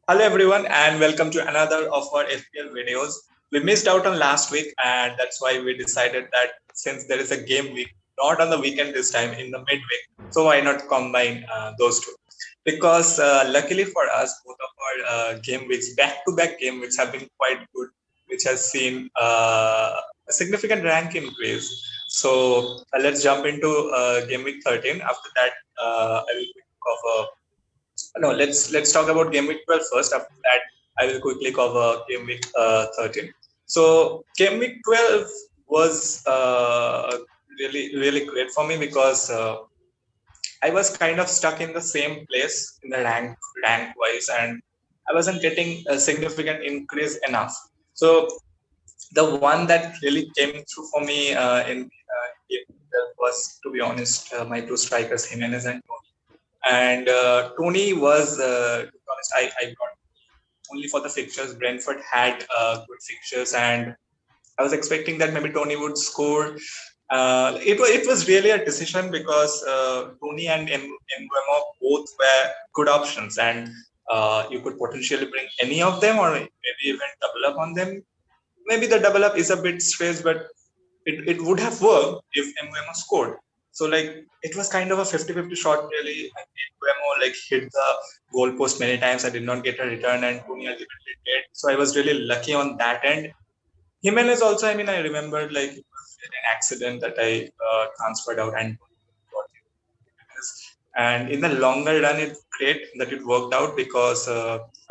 Hello everyone and welcome to another of our FPL videos. We missed out on last week and that's why we decided that since there is a game week, not on the weekend this time, in the midweek, so why not combine those two? Because luckily for us, both of our game weeks, back-to-back game weeks have been quite good, which has seen a significant rank increase. So let's jump into game week 13. After that, I will cover no, let's talk about game week 12 first. After that, I will quickly cover game week 13. So game week 12 was really great for me because I was kind of stuck in the same place in the rank wise, and I wasn't getting a significant increase enough. So the one that really came through for me in game week 12 was, to be honest, my two strikers, Jimenez and and Tony was, to be honest, I got only for the fixtures. Brentford had good fixtures, and I was expecting that maybe Tony would score. It was really a decision because Tony and Mbeumo both were good options, and you could potentially bring any of them, or maybe even double up on them. Maybe the double up is a bit strange, but it would have worked if Mbeumo scored. So like it was kind of a 50-50 shot really. Mbeumo like hit the goalpost many times. I did not get a return, and Tony ultimately did. So I was really lucky on that end. Jimenez also, I mean, I remembered like it was an accident that I transferred out and got Jimenez. And in the longer run, it's great that it worked out because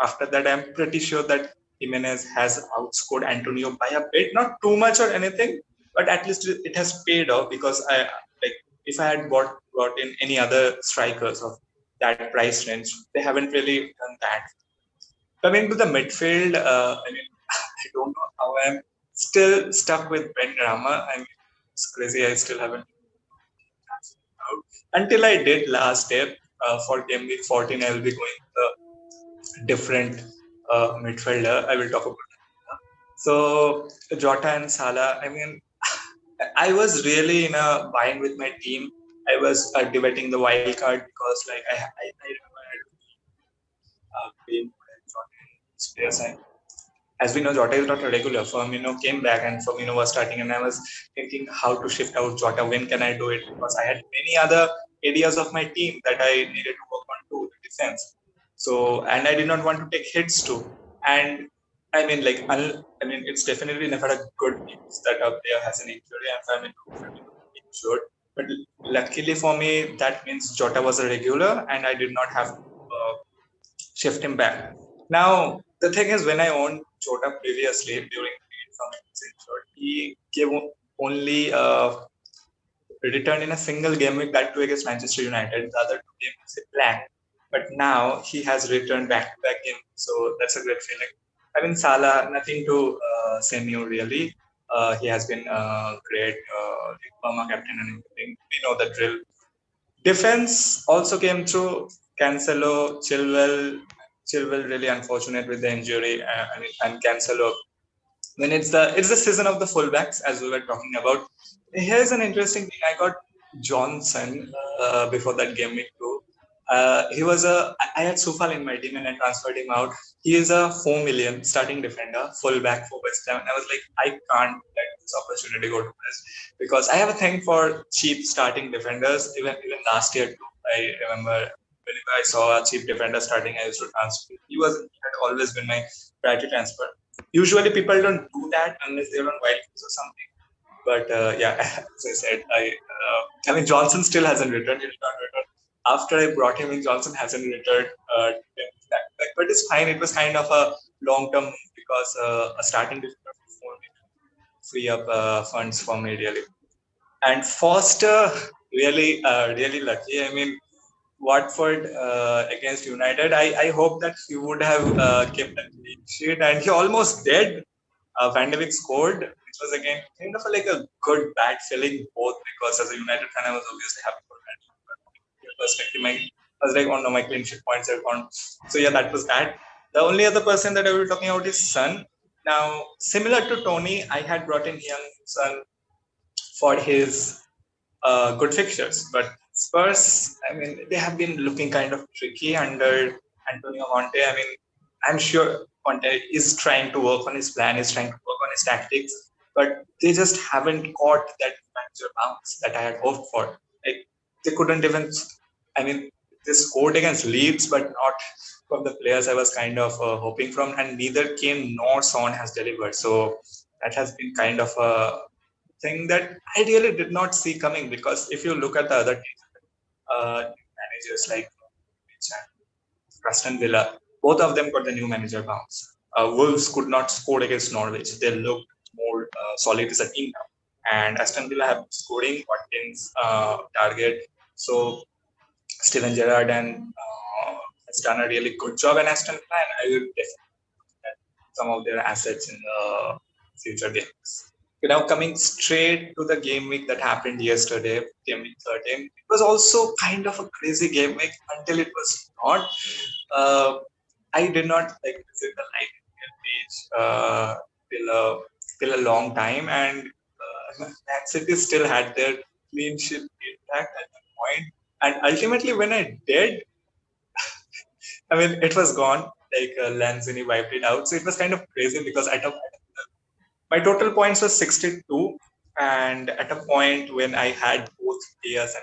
after that, I'm pretty sure that Jimenez has outscored Antonio by a bit, not too much or anything, but at least it has paid off because I like if I had brought in any other strikers of that price range, they haven't really done that. Coming to the midfield, I mean, I don't know how I'm still stuck with Ben Rama. I mean, it's crazy. I still haven't out until I did last day for game week 14. I will be going with a different midfielder. I will talk about that. So Jota and Salah. I mean, I was really in a bind with my team. I was debating the wild card because, like, I remember I had been Jota in players, and as we know, Jota is not a regular. Firmino came back and Firmino was starting, and I was thinking how to shift out Jota. When can I do it? Because I had many other areas of my team that I needed to work on too, the defense. So, and I did not want to take hits too. And I mean, like, I mean, it's definitely never a good news that a player has an injury and Firmino injured. But luckily for me, that means Jota was a regular, and I did not have to shift him back. Now, the thing is, when I owned Jota previously during from injured, he gave only return in a single game week, that too against Manchester United. The other two games he blank. But now he has returned back-to-back games, so that's a great feeling. I mean, Salah, nothing to say new really. He has been great, Burma captain and everything. We know the drill. Defense also came through. Cancelo, Chilwell really unfortunate with the injury, and Cancelo. When it's the season of the fullbacks, as we were talking about. Here's an interesting thing. I got Johnson before that game week too. He was I had Sufal in my team and I transferred him out. He is a 4 million starting defender, fullback for West Ham. I was like, I can't let this opportunity go to waste because I have a thing for cheap starting defenders. Even last year too, I remember whenever I saw a cheap defender starting, I used to transfer. He had always been my priority transfer. Usually people don't do that unless they're on wild or something. But yeah, as I said, I mean Johnson still hasn't returned. He did not return. After I brought him in, Johnson hasn't returned. But it's fine. It was kind of a long-term move because a starting defender for me to free up funds for me really. And Foster really lucky. I mean, Watford against United. I hope that he would have kept a clean sheet, and he almost did. Van de Beek scored, which was again kind of like a good bad feeling both because as a United fan, I was obviously happy for Van de Beek, but from a perspective, I was like, oh no, my clean sheet points are gone. So yeah, that was that. The only other person that I will be talking about is Son. Now, similar to Tony, I had brought in young Son for his good fixtures. But Spurs, I mean, they have been looking kind of tricky under Antonio Conte. I mean, I'm sure Conte is trying to work on his plan, is trying to work on his tactics, but they just haven't got that manager bounce that I had hoped for. Like they couldn't even, I mean, they scored against Leeds, but not from the players I was kind of hoping from, and neither Kane nor Son has delivered. So that has been kind of a thing that I really did not see coming, because if you look at the other teams, managers like Aston Villa, both of them got the new manager bounce. Wolves could not score against Norwich. They looked more solid as a team now. And Aston Villa have scoring Watkins target. So Steven Gerrard and has done a really good job in Aston Villa, and I will definitely get some of their assets in the future games. Now coming straight to the game week that happened yesterday, game week 13. It was also kind of a crazy game week until it was not. Uh, I did not like visit the live page till a long time, and Man City still had their clean sheet intact at that point. And ultimately, when I did, I mean, it was gone. Like Lanzini wiped it out, so it was kind of crazy because my total points was 62, and at a point when I had both Diaz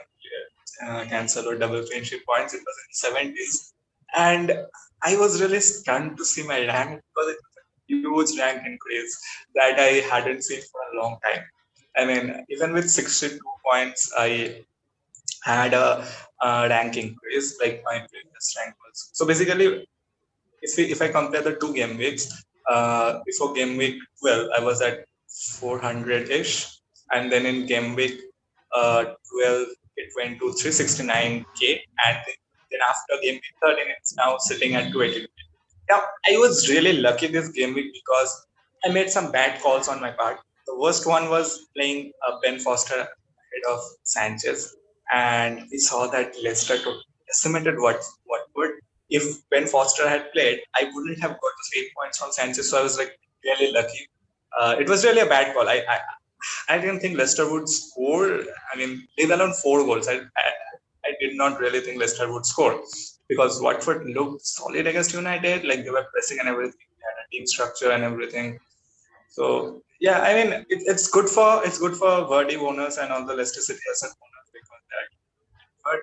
and Cancelo double clean points, it was in 70s, and I was really stunned to see my rank, because it was a huge rank increase that I hadn't seen for a long time. I mean, even with 62 points, I had a rank increase, like my previous rank was. So basically, if I compare the two game weeks, before game week 12, I was at 400-ish. And then in game week 12, it went to 369K. And then after game week 13, it's now sitting at 280. Now, I was really lucky this game week because I made some bad calls on my part. The worst one was playing Ben Foster ahead of Sanchez, and we saw that Leicester decimated Watford. If Ben Foster had played, I wouldn't have got those 8 points from Sanchez. So I was like really lucky. It was really a bad call. I didn't think Leicester would score. I mean, leave alone 4 goals. I did not really think Leicester would score, because Watford looked solid against United. Like they were pressing and everything. They had a team structure and everything. So yeah, I mean, it's good for Verdi owners and all the Leicester City asset owners, because they're but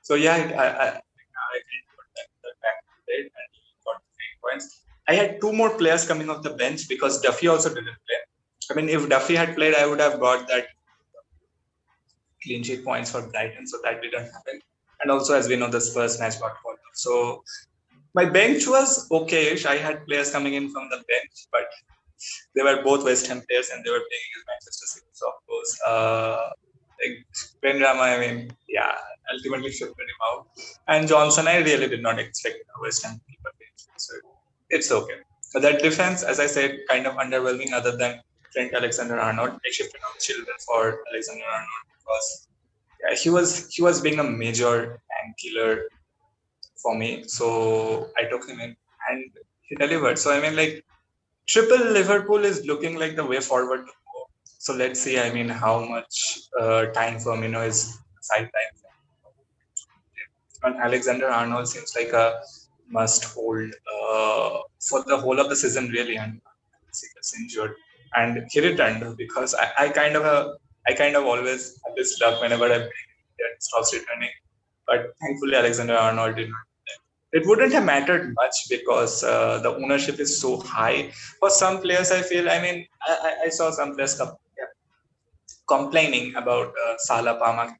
so yeah, I put that back played and he got 3 points. I had 2 more players coming off the bench because Duffy also didn't play. I mean, if Duffy had played, I would have got that clean sheet points for Brighton, so that didn't happen. And also, as we know, the Spurs match got called off. So my bench was okay-ish. I had players coming in from the bench, but they were both West Ham players and they were playing against Manchester City. So of course, like Ben Rama, I mean, yeah, ultimately shifted him out. And Johnson, I really did not expect West Ham to keep a bench. So it's okay. So that defense, as I said, kind of underwhelming other than Trent Alexander-Arnold. I shifted out Chilwell for Alexander-Arnold because yeah, he was being a major tank killer for me. So I took him in and he delivered. So I mean, like, triple Liverpool is looking like the way forward to go. So let's see. I mean, how much time Firmino is sideline. And Alexander Arnold seems like a must hold for the whole of the season, really. And he gets injured, and he returned because I kind of always have this luck whenever I bring him, stops returning. But thankfully, Alexander Arnold did not. It wouldn't have mattered much because the ownership is so high. For some players, I feel, I mean, I saw some players complaining about Salah, Palmer,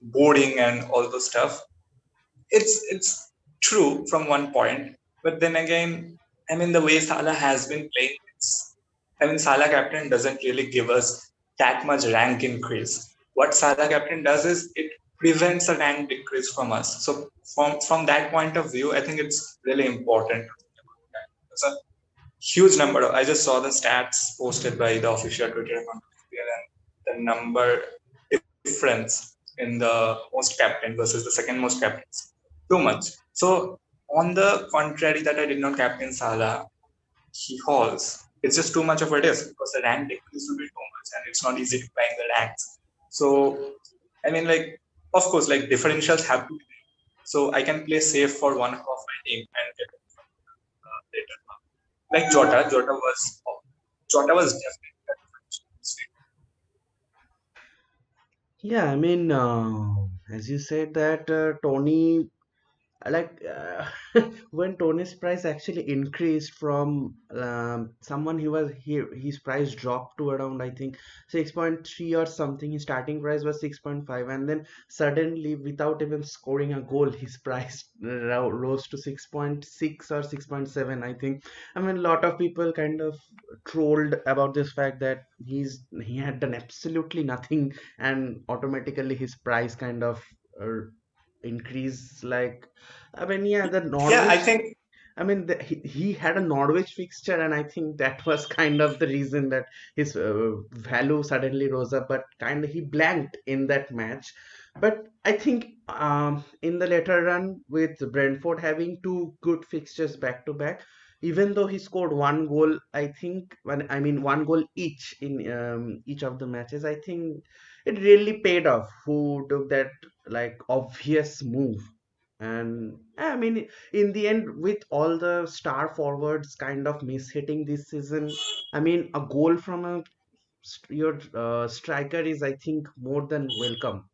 boarding and all those stuff. It's true from one point, but then again, I mean, the way Salah has been playing, I mean, Salah captain doesn't really give us that much rank increase. What Salah captain does is it prevents a rank decrease from us. So from that point of view, I think it's really important. It's a huge number. I just saw the stats posted by the official Twitter account, and the number difference in the most captain versus the second most captains. Too much. So on the contrary, that I did not captain Salah, he hauls. It's just too much of a risk because the rank decrease will be too much and it's not easy to climb the ranks. So, I mean, like, of course, like differentials have to be there. So I can play safe for one half of my team and get it. Like Jota was definitely a differential. Yeah, I mean, as you said that Tony, like when Tony's price actually increased from someone he was here, his price dropped to around I think 6.3 or something. His starting price was 6.5, and then suddenly, without even scoring a goal, his price rose to 6.6 or 6.7, I think. I mean, a lot of people kind of trolled about this fact that he had done absolutely nothing, and automatically his price kind of uh, increase. Like, I mean, yeah, the Yeah, I Norwich. think I mean, he had a Norwich fixture, and I think that was kind of the reason that his value suddenly rose up. But kind of he blanked in that match. But I think in the later run, with Brentford having two good fixtures back to back, even though he scored one goal, I think when I mean one goal each in each of the matches, I think it really paid off. Who took that like obvious move? And I mean, in the end, with all the star forwards kind of mishitting this season, I mean, a goal from your striker is, I think, more than welcome.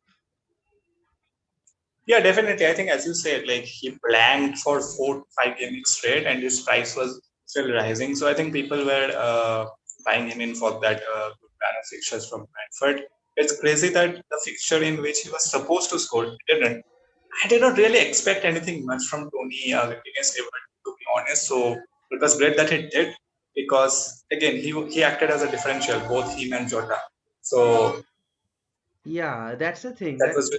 Yeah, definitely. I think, as you said, like he blanked for 4 5 games straight, and his price was still rising. So I think people were buying him in for that good run of fixtures from Brentford. It's crazy that the fixture in which he was supposed to score, he didn't. I did not really expect anything much from Tony against Everton, to be honest. So it was great that he did, because again he acted as a differential, both him and Jota. So Yeah, that's the thing. that That was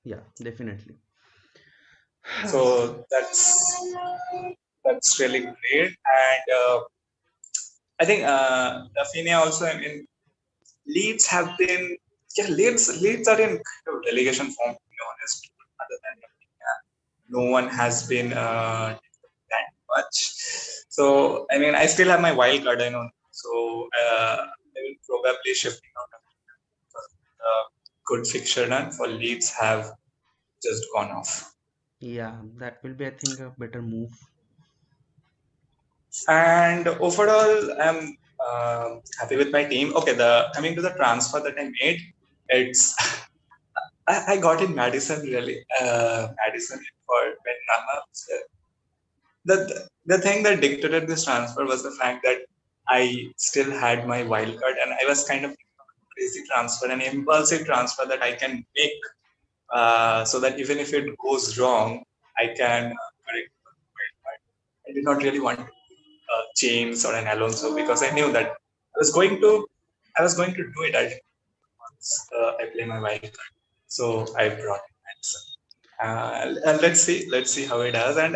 yeah, definitely. so that's really great. And I think Rafinha also. I mean, Leeds have been, yeah, Leeds are in kind of relegation form, to be honest. Other than Rafinha, no one has been that much. So I mean, I still have my wild card. I know. So I will probably shifting out of the good fixture run for Leeds have just gone off. Yeah, that will be, I think, a better move. And overall, I'm happy with my team. Okay, the coming to the transfer that I made, it's I got in Madison really. Madison for when Nama was there. The thing that dictated this transfer was the fact that I still had my wild card, and I was kind of crazy transfer, an impulsive transfer that I can make, so that even if it goes wrong, I can correct the wild card. I did not really want James or an Alonso, because I knew that I was going to do it once I play my wild card. So I brought in Madison. And let's see how it does. And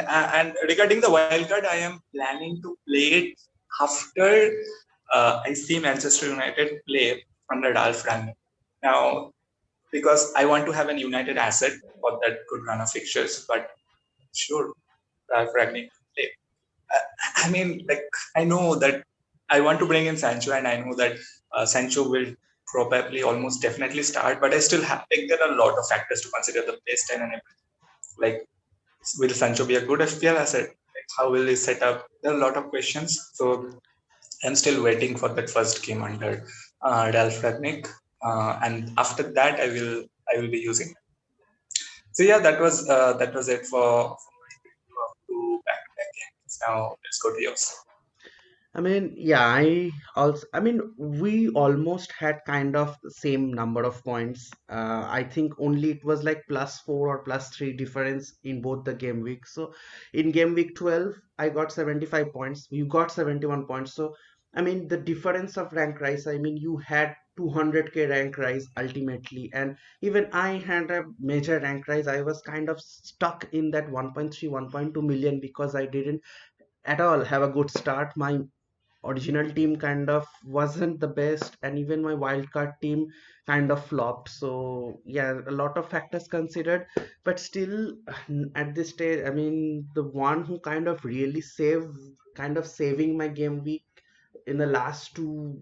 regarding the wild card, I am planning to play it after I see Manchester United play under Ralph Rangnick. Now, because I want to have an United asset for that good run of fixtures, but sure, Ralph Rangnick will play. I mean, like, I know that I want to bring in Sancho, and I know that Sancho will probably almost definitely start, but I still have, like, there are a lot of factors to consider, the play style and everything. Like, will Sancho be a good FPL asset? Like, how will he set up? There are a lot of questions. So I'm still waiting for that first game under Ralph Ragnick, and after that, I will be using it. So yeah, that was it for my two back-to-back games. Now let's go to yours. I mean, yeah, I mean, we almost had kind of the same number of points. I think only it was like +4 or +3 difference in both the game weeks. So in game week 12, I got 75 points. You got 71 points. So, I mean, the difference of rank rise, I mean, you had 200k rank rise ultimately. And even I had a major rank rise. I was kind of stuck in that 1.3, 1.2 million because I didn't at all have a good start. My original team kind of wasn't the best, and even my wildcard team kind of flopped. So yeah, a lot of factors considered, but still at this stage, I mean, the one who kind of saving my game week in the last two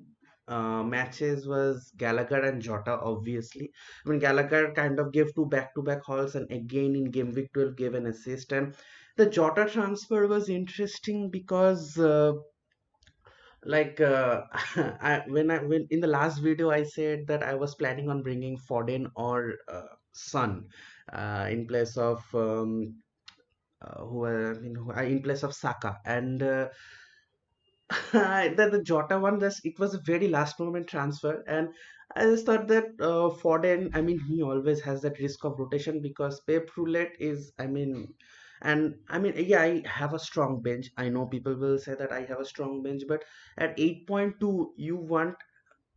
matches was Gallagher and Jota, obviously. I mean, Gallagher kind of gave two back-to-back hauls, and again in game week 12 gave an assist. And the Jotter transfer was interesting because when in the last video I said that I was planning on bringing Foden or Son in place of in place of Saka, and the Jota one, it was a very last moment transfer, and I just thought that Foden, I mean, he always has that risk of rotation because Pep Roulette is, I mean, and I mean, yeah, I have a strong bench. I know people will say that I have a strong bench, but at 8.2, you want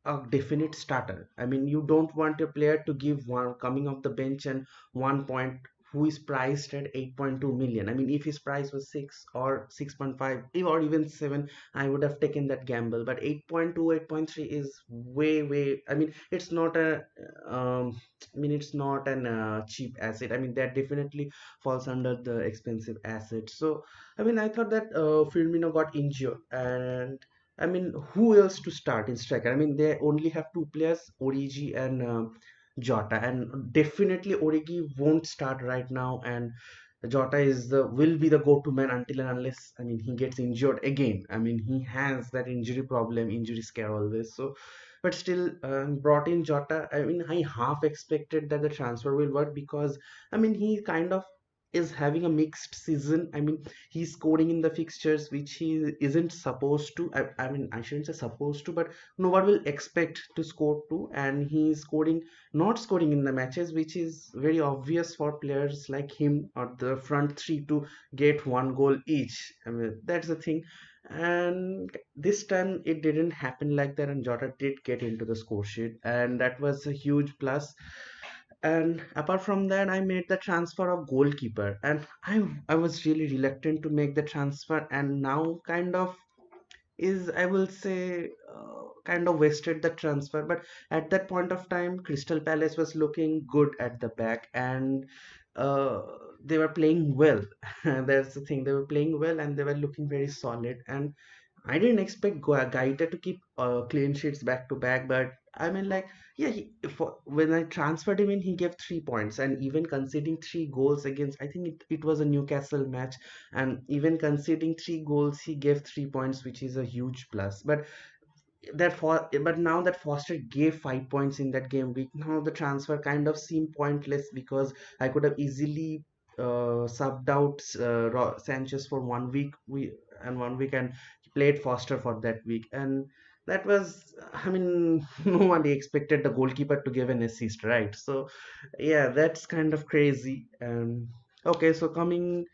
a definite starter. I mean, you don't want a player to give one coming off the bench and 1 point who is priced at 8.2 million. I mean, if his price was 6 or 6.5 or even 7, I would have taken that gamble. But 8.2, 8.3 is way. I mean, it's not a, it's not an cheap asset. I mean, that definitely falls under the expensive asset. So, I mean, I thought that Firmino got injured, and I mean, who else to start in striker? I mean, they only have two players, Origi and Jota, and definitely Origi won't start right now, and Jota is the will be the go-to man until and unless, I mean, he gets injured again. I mean, he has that injury problem, injury scare always. So, but still, brought in Jota. I mean, I half expected that the transfer will work because I mean, he kind of is having a mixed season. I mean, he's scoring in the fixtures which he isn't supposed to. I mean, I shouldn't say supposed to, but no one will expect to score to, and he's scoring not scoring in the matches, which is very obvious for players like him or the front three to get one goal each. I mean, that's the thing. And this time it didn't happen like that, and Jota did get into the score sheet, and that was a huge plus. And apart from that, I made the transfer of goalkeeper, and I was really reluctant to make the transfer, and now kind of is, I will say, kind of wasted the transfer. But at that point of time, Crystal Palace was looking good at the back, and uh, they were playing well. That's the thing, they were playing well and they were looking very solid. And I didn't expect Gaita to keep clean sheets back to back, but I mean, like, yeah, when I transferred him in, he gave 3 points, and even conceding three goals against, I think it was a Newcastle match, and even conceding three goals, he gave 3 points, which is a huge plus. But now that Foster gave 5 points in that game week, now the transfer kind of seemed pointless because I could have easily subbed out Sanchez for 1 week, and played Foster for that week, and that was, I mean, nobody expected the goalkeeper to give an assist, right? So yeah, that's kind of crazy. Okay, so coming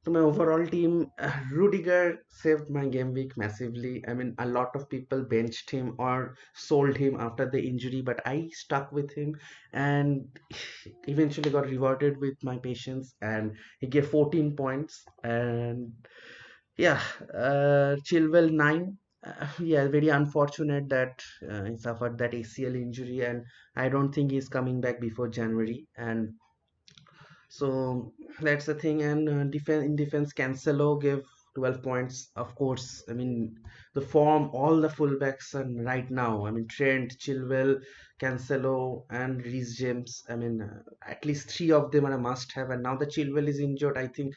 to my overall team, Rudiger saved my game week massively. I mean, a lot of people benched him or sold him after the injury, but I stuck with him and eventually got rewarded with my patience. And he gave 14 points. And yeah, Chilwell 9. Yeah, very unfortunate that he suffered that ACL injury, and I don't think he's coming back before January. And so that's the thing. And defense, Cancelo gave 12 points. Of course, I mean, the form, all the fullbacks, and right now, I mean, Trent, Chilwell, Cancelo, and Reece James. I mean, at least three of them are a must-have. And now the Chilwell is injured, I think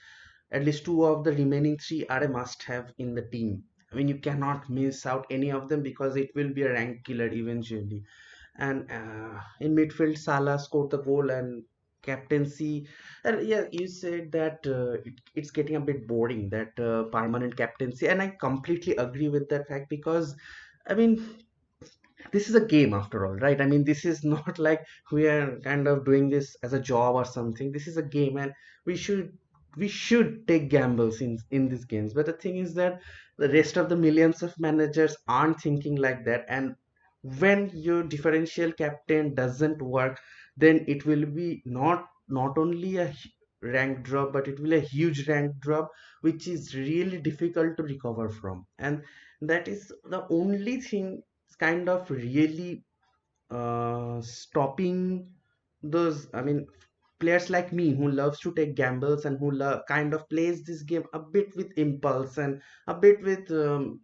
at least two of the remaining three are a must-have in the team. I mean, you cannot miss out any of them because it will be a rank killer eventually. And in midfield, Salah scored the goal, and captaincy. And yeah, you said that it's getting a bit boring, that permanent captaincy, and I completely agree with that fact because, I mean, this is a game after all, right? I mean, this is not like we are kind of doing this as a job or something. This is a game, and we should we should take gambles in these games. But the thing is that the rest of the millions of managers aren't thinking like that, and when your differential captain doesn't work, then it will be not only a rank drop, but it will a huge rank drop, which is really difficult to recover from. And that is the only thing kind of really stopping those, I mean, players like me who loves to take gambles and who kind of plays this game a bit with impulse and a bit with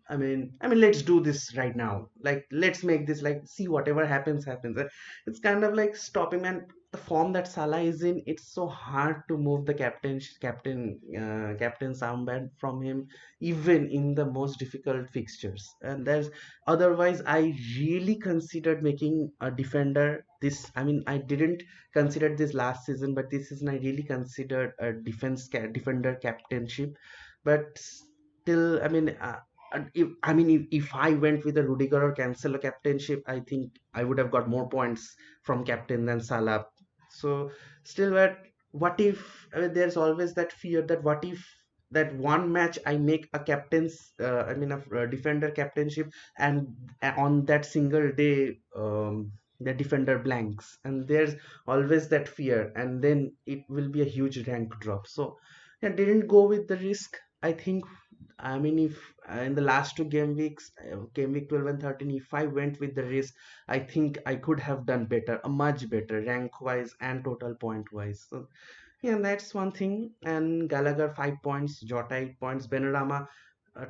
I mean, let's do this right now, like let's make this, like, see, whatever happens happens. It's kind of like stopping. And the form that Salah is in, it's so hard to move the captain armband from him, even in the most difficult fixtures. And there's otherwise, I really considered making a defender. This, I mean, I didn't consider this last season, but this season I really considered a defender captainship. But still, I mean. If I went with a Rudiger or Cancelo captainship, I think I would have got more points from captain than Salah. So still, but what if, I mean, there's always that fear that what if that one match I make a a defender captainship, and on that single day the defender blanks, and there's always that fear, and then it will be a huge rank drop. So I didn't go with the risk. I think, I mean, if in the last two game weeks, game week 12 and 13, if I went with the risk, I think I could have done better, a much better rank wise and total point wise. So yeah, that's one thing. And Gallagher 5 points, Jota 8 points, Benrahma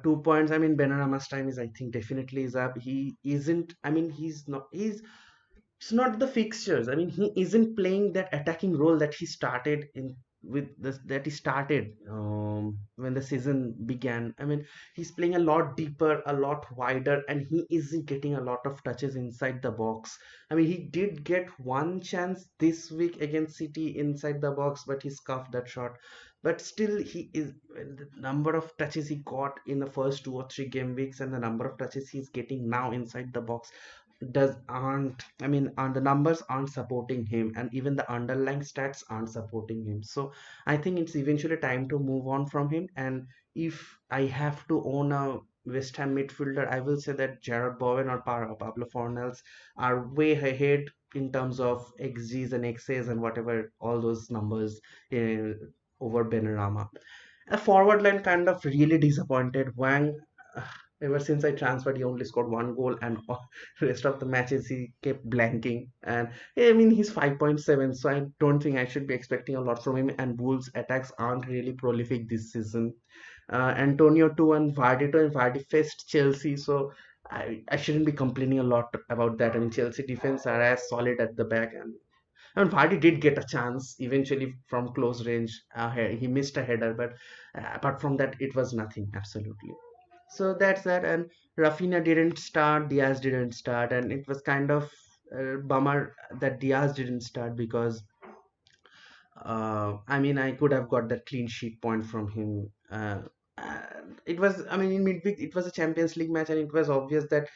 2 points. I mean, Benrahma's time is, I think, definitely is up. He isn't. I mean, he's not. It's not the fixtures. I mean, he isn't playing that attacking role that he started in with this that he started when the season began. I mean, he's playing a lot deeper, a lot wider, and he isn't getting a lot of touches inside the box. I mean, he did get one chance this week against City inside the box, but he scuffed that shot. But still, he is the number of touches he got in the first 2 or 3 game weeks, and the number of touches he's getting now inside the box does aren't I mean and the numbers aren't supporting him, and even the underlying stats aren't supporting him. So I think it's eventually time to move on from him. And if I have to own a West Ham midfielder, I will say that Jared Bowen or Pablo Fornals are way ahead in terms of xgs and xas and whatever all those numbers uh, over Benrahma. A forward line kind of really disappointed. Wang, uh, ever since I transferred, he only scored one goal, and rest of the matches he kept blanking. And yeah, I mean, he's 5.7, so I don't think I should be expecting a lot from him. And Wolves' attacks aren't really prolific this season. Antonio 2 and Vardy 2, and Vardy faced Chelsea, so I shouldn't be complaining a lot about that. I mean, Chelsea defense are as solid at the back, and Vardy did get a chance eventually from close range. He missed a header, but apart from that, it was nothing, absolutely. So that's that. And Rafinha didn't start, Diaz didn't start, and it was kind of bummer that Diaz didn't start because I mean, I could have got that clean sheet point from him. It was, I mean, in midweek, it was a Champions League match, and it was obvious that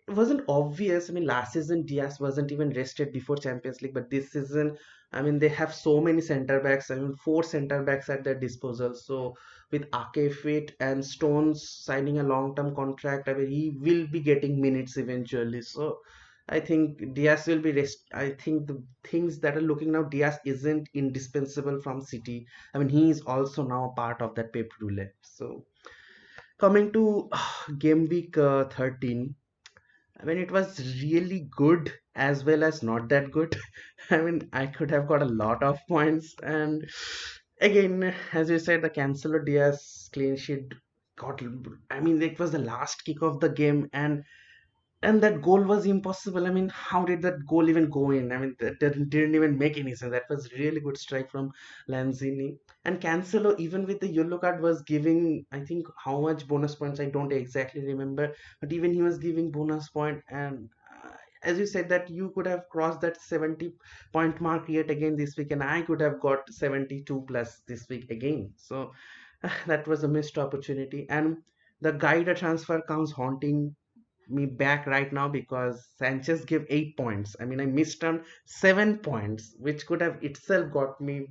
it wasn't obvious. I mean, last season Diaz wasn't even rested before Champions League, but this season, I mean, they have so many center backs. I mean, four center backs at their disposal. So with Ake fit and Stones signing a long-term contract, I mean, he will be getting minutes eventually. So I think Diaz will be rest. I think the things that are looking now, Diaz isn't indispensable from City. I mean, he is also now a part of that Pep roulette. So coming to game week 13, I mean, it was really good as well as not that good. I mean, I could have got a lot of points. And again, as you said, the Cancelo Diaz clean sheet got, I mean, it was the last kick of the game, and that goal was impossible. I mean, how did that goal even go in? I mean, that didn't even make any sense. That was really good strike from Lanzini. And Cancelo, even with the yellow card, was giving, I think, how much bonus points, I don't exactly remember, but even he was giving bonus point. And as you said, that you could have crossed that 70 point mark yet again this week, and I could have got 72 plus this week again. So that was a missed opportunity. And the guide transfer comes haunting me back right now because Sanchez gave 8 points. I mean, I missed on 7 points, which could have itself got me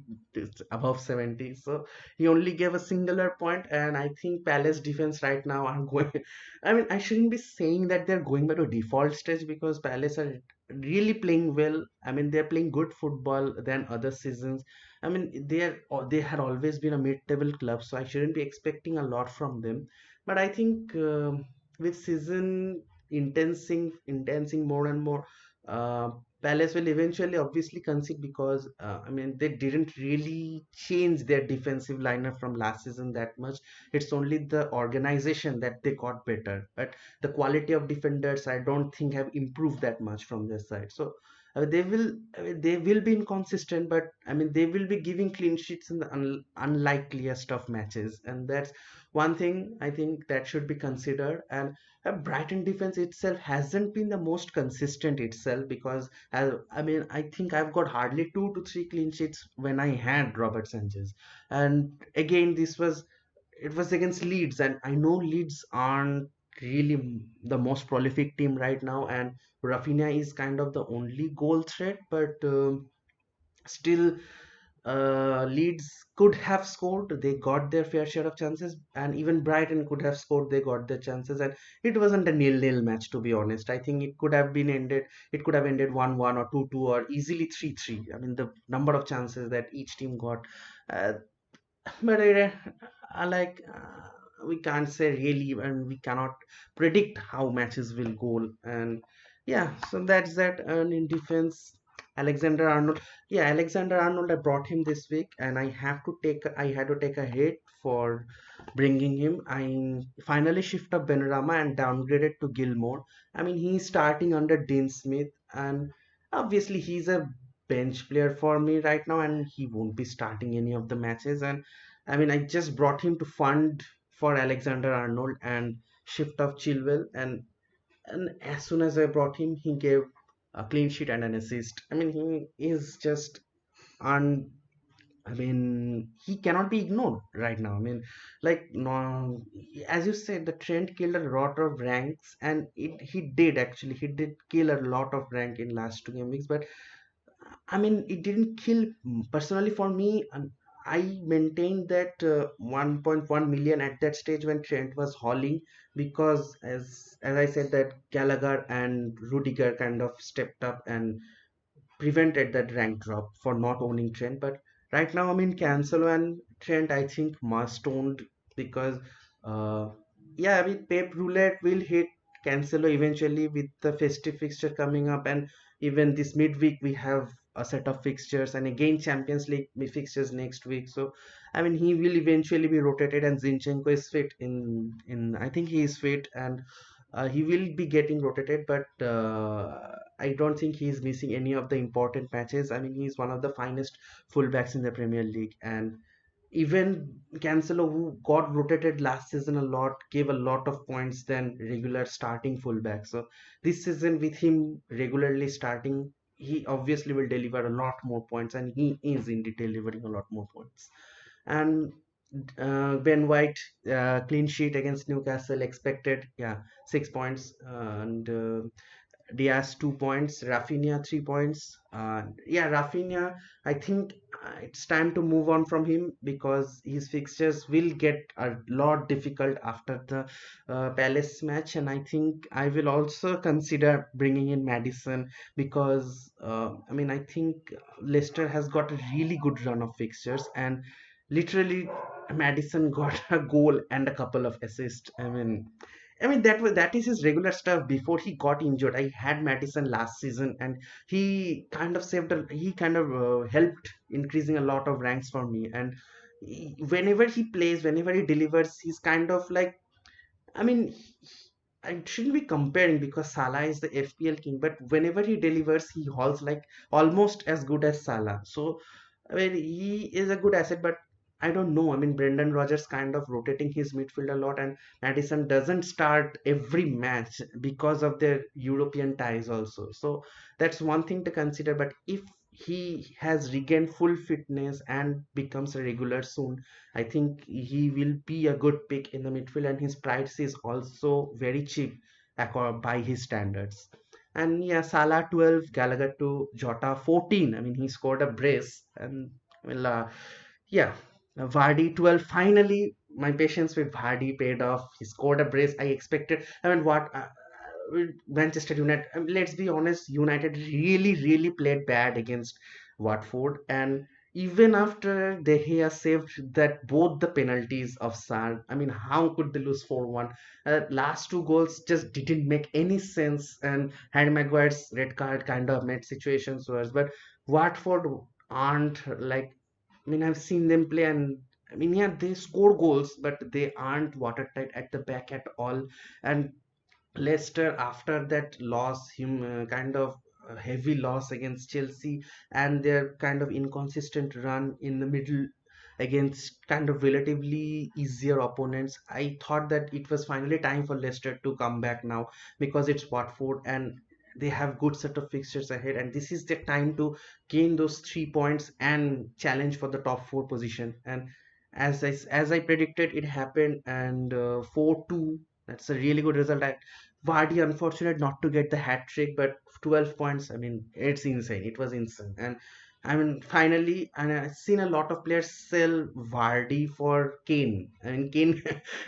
above 70. So he only gave a singular point, and I think Palace defense right now are going. I mean, I shouldn't be saying that they're going by the default stage because Palace are really playing well. I mean, they're playing good football than other seasons. I mean, they had always been a mid-table club, so I shouldn't be expecting a lot from them. But I think. With season intensing more and more, uh, Palace will eventually obviously concede because I mean they didn't really change their defensive lineup from last season that much. It's only the organization that they got better, but the quality of defenders I don't think have improved that much from their side. So they will be inconsistent, but I mean they will be giving clean sheets in the unlikeliest of matches, and that's one thing I think that should be considered. And Brighton defense itself hasn't been the most consistent itself, because I mean I think I've got hardly 2 to 3 clean sheets when I had Robert Sanchez, and again it was against Leeds, and I know Leeds aren't really the most prolific team right now, and Rafinha is kind of the only goal threat, but still, Leeds could have scored. They got their fair share of chances, and even Brighton could have scored. They got their chances, and it wasn't a nil-nil match, to be honest. I think it could have been ended. It could have ended 1-1 or 2-2 or easily 3-3. I mean, the number of chances that each team got. Uh, but we can't say really, and we cannot predict how matches will go. And yeah, so that's that. And in defense, Alexander Arnold, yeah, Alexander Arnold, I brought him this week, and I had to take a hit for bringing him. I finally shifted up Benrahma and downgraded to Gilmore. I mean, he's starting under Dean Smith, and obviously he's a bench player for me right now, and he won't be starting any of the matches. And I mean, I just brought him to fund for Alexander Arnold and shift off Chilwell, and as soon as I brought him, he gave a clean sheet and an assist. I mean, he is just un. I mean, he cannot be ignored right now. I mean, like no, as you said, the trend killed a lot of ranks, and he did kill a lot of rank in last 2 game weeks, but I mean, it didn't kill personally for me. I maintained that 1.1 million at that stage when Trent was hauling, because as I said, that Gallagher and Rudiger kind of stepped up and prevented that rank drop for not owning Trent. But right now, I mean, Cancelo and Trent, I think, must owned, because, uh, yeah, I mean, Pep Roulette will hit Cancelo eventually with the festive fixture coming up, and even this midweek we have a set of fixtures, and again Champions League fixtures next week. So, I mean, he will eventually be rotated, and Zinchenko is fit in I think he is fit, and he will be getting rotated, but I don't think he's missing any of the important matches. I mean, he's one of the finest fullbacks in the Premier League, and even Cancelo, who got rotated last season a lot, gave a lot of points than regular starting fullback. So this season, with him regularly starting, he obviously will deliver a lot more points, and he is indeed delivering a lot more points. And Ben White, clean sheet against Newcastle, expected, yeah, 6 points, and Diaz 2 points, Rafinha 3 points. Yeah, Rafinha, I think it's time to move on from him, because his fixtures will get a lot difficult after the Palace match, and I think I will also consider bringing in Madison, because I mean I think Leicester has got a really good run of fixtures, and literally Madison got a goal and a couple of assists. I mean that is his regular stuff before he got injured. I had Madison last season, and he kind of helped increasing a lot of ranks for me. And whenever he plays, whenever he delivers, he's kind of like, I mean, I shouldn't be comparing, because Salah is the FPL king, but whenever he delivers, he hauls like almost as good as Salah. So, I mean, he is a good asset, but I don't know. I mean, Brendan Rodgers kind of rotating his midfield a lot, and Madison doesn't start every match because of their European ties also. So that's one thing to consider. But if he has regained full fitness and becomes a regular soon, I think he will be a good pick in the midfield, and his price is also very cheap by his standards. And yeah, Salah 12, Gallagher to Jota 14. I mean, he scored a brace, and well, yeah, Vardy 12. Finally, my patience with Vardy paid off. He scored a brace. I expected. I mean, what? Manchester United. Let's be honest. United really, really played bad against Watford, and even after De Gea saved that both the penalties of Sar, I mean, how could they lose 4-1? Last two goals just didn't make any sense, and Harry Maguire's red card kind of made situations worse. But Watford aren't like, I mean, I've seen them play, and I mean, yeah, they score goals, but they aren't watertight at the back at all. And Leicester, after that loss, him kind of a heavy loss against Chelsea and their kind of inconsistent run in the middle against kind of relatively easier opponents, I thought that it was finally time for Leicester to come back now, because it's Watford and they have good set of fixtures ahead, and this is the time to gain those 3 points and challenge for the top four position. And as I predicted, it happened, and 4-2. That's a really good result. Vardy unfortunate not to get the hat trick, but 12 points. I mean, it's insane. It was insane, and I mean, finally, and I've seen a lot of players sell Vardy for Kane. I mean, Kane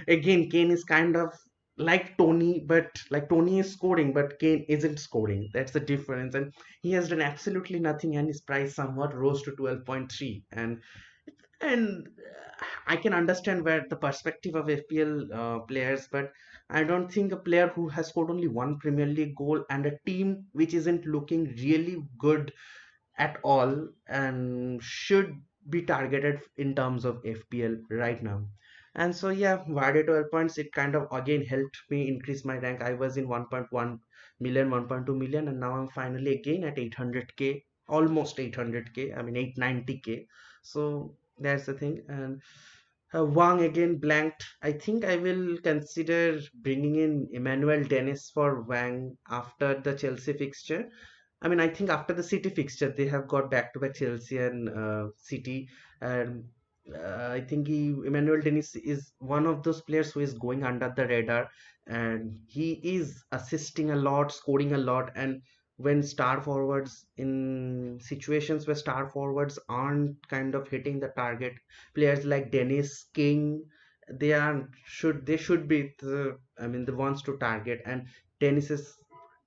again. Kane is kind of like Tony, but like Tony is scoring, but Kane isn't scoring. That's the difference, and he has done absolutely nothing, and his price somewhat rose to 12.3. And I can understand where the perspective of FPL players, but I don't think a player who has scored only one Premier League goal and a team which isn't looking really good at all and should be targeted in terms of FPL right now. And so yeah, Vardy 12 points, it kind of again helped me increase my rank. I was in 1.1 million, 1.2 million, and now I'm finally again at 800k, almost 800k. I mean 890k. So that's the thing. And Wang again blanked. I think I will consider bringing in Emmanuel Dennis for Wang after the Chelsea fixture. I mean, I think after the City fixture, they have got back-to-back Chelsea and City, and I think Emmanuel Dennis is one of those players who is going under the radar, and he is assisting a lot, scoring a lot, and when star forwards in situations where star forwards aren't kind of hitting the target, players like Dennis King, they should be the, I mean, the ones to target, and Dennis is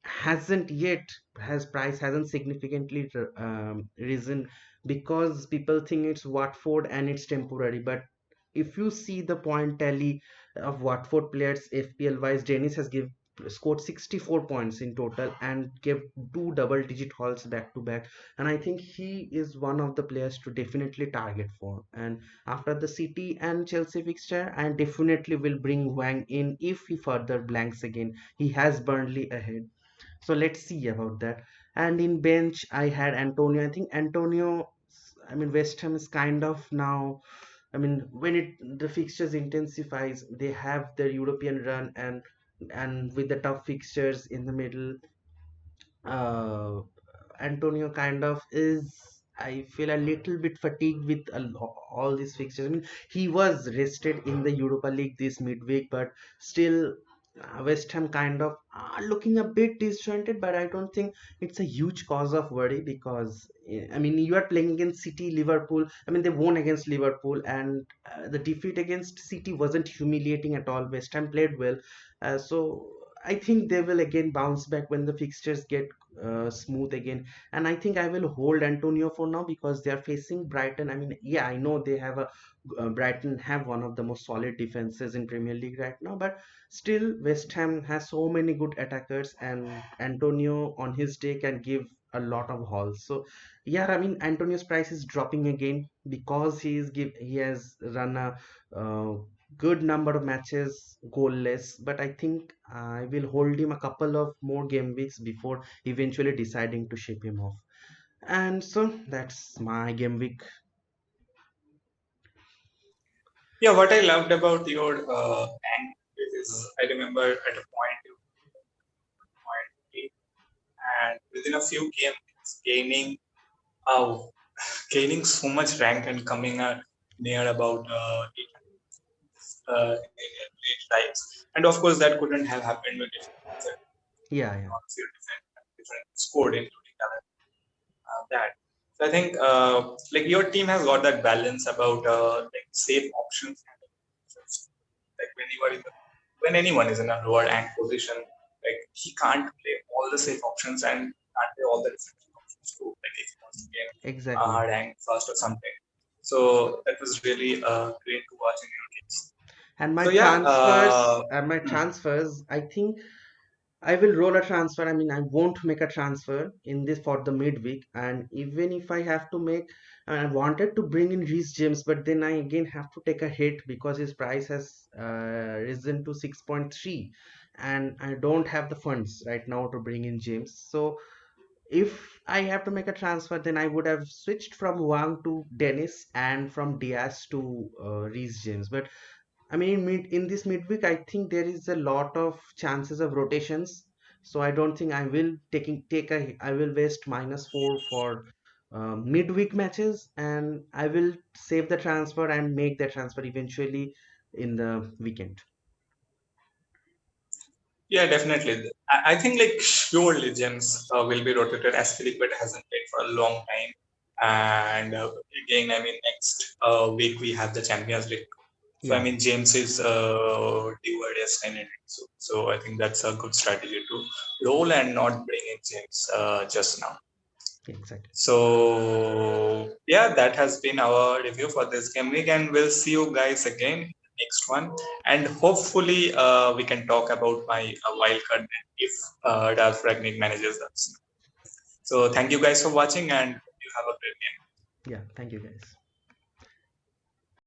hasn't yet has price hasn't significantly risen because people think it's Watford and it's temporary. But if you see the point tally of Watford players FPL wise, Dennis has scored 64 points in total and gave two double digit hauls back to back, and I think he is one of the players to definitely target for. And after the City and Chelsea fixture, I definitely will bring Wang in if he further blanks again. He has Burnley ahead, so let's see about that. And in bench, I had Antonio. I think Antonio, I mean, West Ham is kind of now. I mean, when the fixtures intensifies, they have their European run, and with the tough fixtures in the middle, uh, Antonio kind of is. I feel a little bit fatigued with all these fixtures. I mean, he was rested in the Europa League this midweek, but still, West Ham kind of are looking a bit disjointed. But I don't think it's a huge cause of worry because I mean, you are playing against City, Liverpool. I mean, they won against Liverpool, and the defeat against City wasn't humiliating at all. West Ham played well, so I think they will again bounce back when the fixtures get smooth again. And I think I will hold Antonio for now because they are facing Brighton. I mean, yeah, I know they have a Brighton have one of the most solid defenses in Premier League right now, but still West Ham has so many good attackers, and Antonio on his day can give a lot of hauls. So yeah, I mean Antonio's price is dropping again because he has run a good number of matches goalless, but I think I will hold him a couple of more game weeks before eventually deciding to ship him off. And so that's my game week. Yeah, what I loved about your rank is I remember at a point you point eight, and within a few games uh, gaining so much rank and coming near about 800 eight times. And of course, that couldn't have happened with Yeah, yeah, different scored, including that. So I think like your team has got that balance about like safe options and like when you are in the, when anyone is in a lower rank position, like he can't play all the safe options and can't play all the different options too. Like if he wants to gain exactly. rank first or something. So that was really great to watch in your case. And So yeah, my transfers, I think I will roll a transfer. I mean, I won't make a transfer in this for the midweek. And even if I have to make, I wanted to bring in Reece James, but then I again have to take a hit because his price has risen to 6.3, and I don't have the funds right now to bring in James. So if I have to make a transfer, then I would have switched from Wang to Dennis and from Diaz to Reece James. But I mean, in this midweek, I think there is a lot of chances of rotations. So I don't think I will I will waste -4 for midweek matches, and I will save the transfer and make the transfer eventually in the weekend. Yeah, definitely. I think like surely James will be rotated as Philippe hasn't played for a long time. And again, I mean, next week we have the Champions League. So I Yeah, mean, James is due at S9. So I think that's a good strategy to roll and not bring in James just now. exactly. So yeah, that has been our review for this game week, and we'll see you guys again in the next one. And hopefully, we can talk about my wildcard if Ralph Ragnick manages us. So thank you guys for watching, and you have a great day. Yeah, thank you guys.